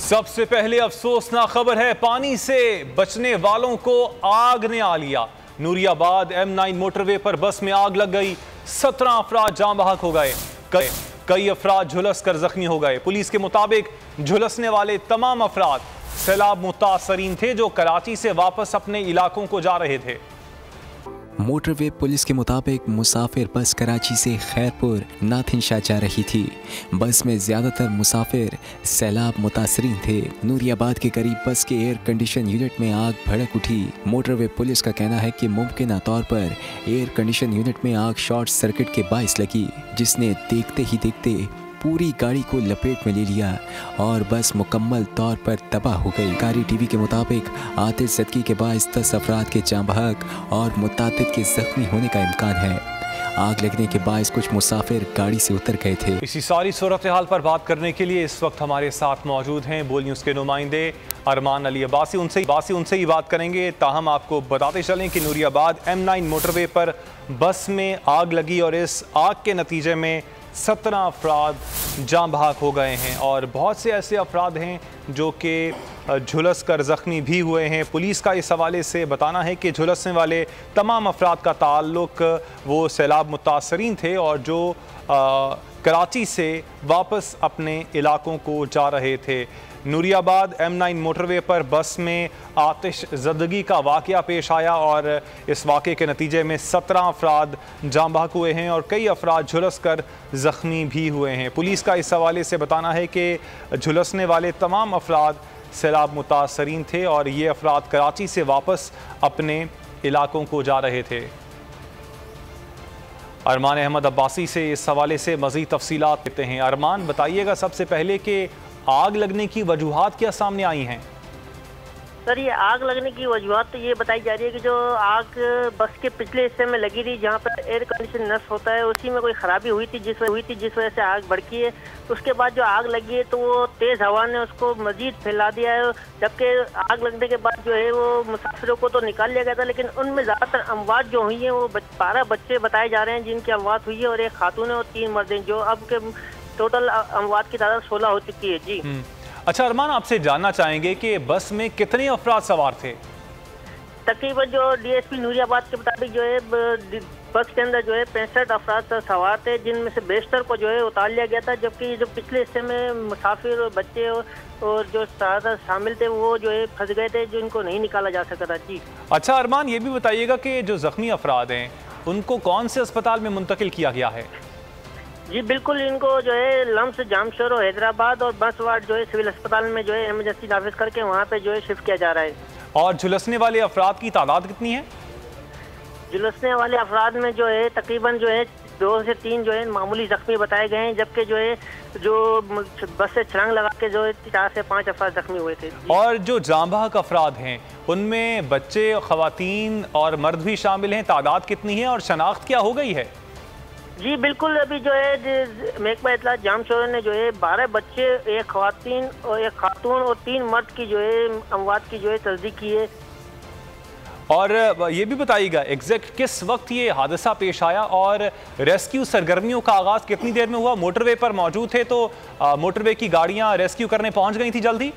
सबसे पहले अफसोसनाक खबर है, पानी से बचने वालों को आग ने आ लिया। नूरियाबाद M9 मोटरवे पर बस में आग लग गई। 17 अफराद जान बहक हो गए, कई अफराद झुलस कर जख्मी हो गए। पुलिस के मुताबिक झुलसने वाले तमाम अफराद सैलाब मुतासरीन थे जो कराची से वापस अपने इलाकों को जा रहे थे। मोटरवे पुलिस के मुताबिक मुसाफिर बस कराची से खैरपुर नाथिनशाह जा रही थी। बस में ज़्यादातर मुसाफिर सैलाब मुतासरीन थे। नूरियाबाद के करीब बस के एयर कंडीशन यूनिट में आग भड़क उठी। मोटरवे पुलिस का कहना है कि मुमकिन तौर पर एयर कंडीशन यूनिट में आग शॉर्ट सर्किट के बाइस लगी, जिसने देखते ही देखते पूरी गाड़ी को लपेट में ले लिया और बस मुकम्मल तौर पर तबाह हो गई। कारी टीवी के मुताबिक आतिश ज़दगी के बाइस 10 अफराद के जाँ बहक और मुतादिद के जख्मी होने का इम्कान है। आग लगने के बाइस कुछ मुसाफिर गाड़ी से उतर गए थे। इसी सारी सूरत हाल पर बात करने के लिए इस वक्त हमारे साथ मौजूद हैं बोल न्यूज़ के नुमाइंदे अरमान अली अब्बासी। उनसे ही बात करेंगे। ताहम आपको बताते चलें कि नूरियाबाद M9 मोटरवे पर बस में आग लगी और इस आग के नतीजे में 17 अफराद जाँ बहक हो गए हैं और बहुत से ऐसे अफराद हैं जो कि झुलस कर ज़ख्मी भी हुए हैं। पुलिस का इस हवाले से बताना है कि झुलसने वाले तमाम अफराद का ताल्लुक वो सैलाब मुतासरीन थे और जो कराची से वापस अपने इलाकों को जा रहे थे। नूरियाबाद M9 मोटरवे पर बस में आतिश ज़दगी का वाक़या पेश आया और इस वाक़े के नतीजे में 17 अफराद जाँ बहक हुए हैं और कई अफराद झुलस कर ज़ख्मी भी हुए हैं। पुलिस का इस हवाले से बताना है कि झुलसने वाले तमाम अफराद सैलाब मुतासरीन थे और ये अफराद कराची से वापस अपने इलाकों को जा रहे थे। अरमान अहमद अब्बासी से इस हवाले से मज़ीद तफसीलात देते हैं। अरमान, बताइएगा सबसे पहले कि आग लगने की वजूहात क्या सामने आई हैं? सर, ये आग लगने की वजूहत तो ये बताई जा रही है कि जो आग बस के पिछले हिस्से में लगी थी जहाँ पर एयर कंडीशन नस होता है, उसी में कोई ख़राबी हुई थी जिस वजह से आग भड़की है। उसके बाद जो आग लगी है तो वो तेज़ हवा ने उसको मज़ीद फैला दिया है। जबकि आग लगने के बाद जो है वो मुसाफिरों को तो निकाल लिया गया था, लेकिन उनमें ज़्यादातर अमवात जो हुई हैं वो 12 बच्चे बताए जा रहे हैं जिनकी अमवात हुई है और एक खातून है और 3 मर्द हैं, जो अब के टोटल अमवात की तादाद 16 हो चुकी है। जी अच्छा अरमान, आपसे जानना चाहेंगे कि बस में कितने अफराद सवार थे? तकरीबन जो DSP नूरियाबाद के मुताबिक जो है बस के अंदर जो है 65 अफराद सवार थे, जिनमें से बेशतर को जो है उतार लिया गया था, जबकि जो पिछले हिस्से में मुसाफिर और बच्चे और जो शामिल थे वो जो है फंस गए थे, जिनको नहीं निकाला जा सका था। जी अच्छा अरमान, ये भी बताइएगा कि जो जख्मी अफराद हैं उनको कौन से अस्पताल में मुंतकिल किया गया है? जी बिल्कुल, इनको जो है लम्स जामशोर और हैदराबाद और बस वार्ड जो है सिविल अस्पताल में जो है इमरजेंसी नाफिज करके वहाँ पे जो है शिफ्ट किया जा रहा है। और झुलसने वाले अफराद की तादाद कितनी है? झुलसने वाले अफराद में जो है तकरीबन जो है 2 से 3 जो है मामूली जख्मी बताए गए हैं, जबकि जो है जो बस से छलांग लगा के जो है 4 से 5 अफराद जख्मी हुए थे। और जो जाँ बहक अफराद हैं उनमें बच्चे, खवातीन और मर्द भी शामिल हैं। तादाद कितनी है और शनाख्त क्या हो गई है? जी बिल्कुल, अभी जो है महकमा इत्तलात जामशोर ने जो है 12 बच्चे, एक खवातीन और एक खातून और 3 मर्द की जो है अमवात की जो है तस्दीक की है। और ये भी बताइएगा एग्जैक्ट किस वक्त ये हादसा पेश आया और रेस्क्यू सरगर्मियों का आगाज़ कितनी देर में हुआ? मोटरवे पर मौजूद थे तो मोटरवे की गाड़ियाँ रेस्क्यू करने पहुँच गई थी जल्दी?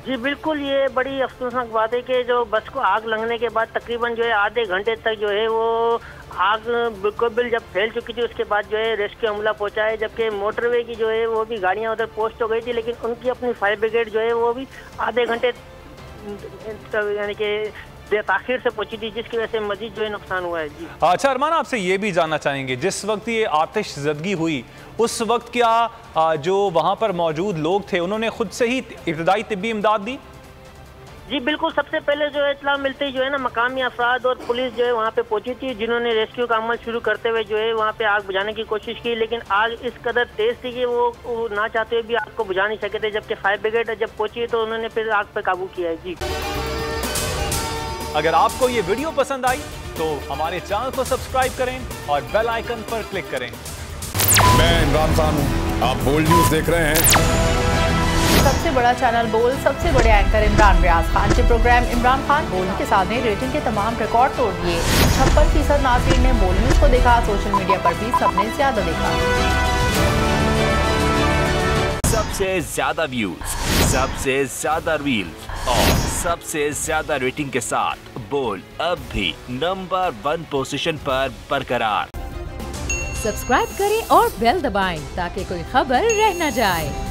जी बिल्कुल, ये बड़ी अफसोसनाक बात है कि जो बस को आग लगने के बाद तकरीबन जो है आधे घंटे तक जो है वो आग बिल्कुल जब फैल चुकी थी, उसके बाद जो है रेस्क्यू अमला पहुंचा है, जबकि मोटरवे की जो है वो भी गाड़ियां उधर पहुंच तो गई थी, लेकिन उनकी अपनी फायर ब्रिगेड जो है वो भी आधे घंटे यानी कि ताखिर से पहुंची थी, जिसकी वजह से मजीद जो है नुकसान हुआ है। जी अच्छा अरमान, आपसे ये भी जानना चाहेंगे, जिस वक्त ये आतिश ज़दगी हुई उस वक्त क्या जो वहाँ पर मौजूद लोग थे उन्होंने खुद से ही इब्तदाई तिब्बी इमदाद दी? जी बिल्कुल, सबसे पहले जो है इत्तला मिलते ही जो है ना मकामी अफराद और पुलिस जो है वहाँ पे पहुंची थी, जिन्होंने रेस्क्यू का अमल शुरू करते हुए जो है वहाँ पे आग बुझाने की कोशिश की, लेकिन आग इस कदर तेज थी कि वो ना चाहते हुए भी आग को बुझा नहीं सके थे। जबकि फायर ब्रिगेड जब पहुंची तो उन्होंने फिर आग पर काबू किया है। जी अगर आपको ये वीडियो पसंद आई तो हमारे चैनल को सब्सक्राइब करें और बेल आइकन पर क्लिक करें। मैं इमरान खान हूँ, आप बोल्ड न्यूज़ देख रहे हैं। सबसे बड़ा चैनल बोल, सबसे बड़े एंकर इमरान रियाज खान के प्रोग्राम इमरान खान बोल के साथ ने रेटिंग के तमाम रिकॉर्ड तोड़ दिए। 56% नाज़रीन ने बोल न्यूज़ को देखा। सोशल मीडिया पर भी सबने ज्यादा देखा। सबसे ज्यादा व्यूज, सबसे ज्यादा रील्स और सबसे ज्यादा रेटिंग के साथ बोल अब भी नंबर 1 पोजीशन पर बरकरार। सब्सक्राइब करें और बेल दबाएं ताकि कोई खबर रह न जाए।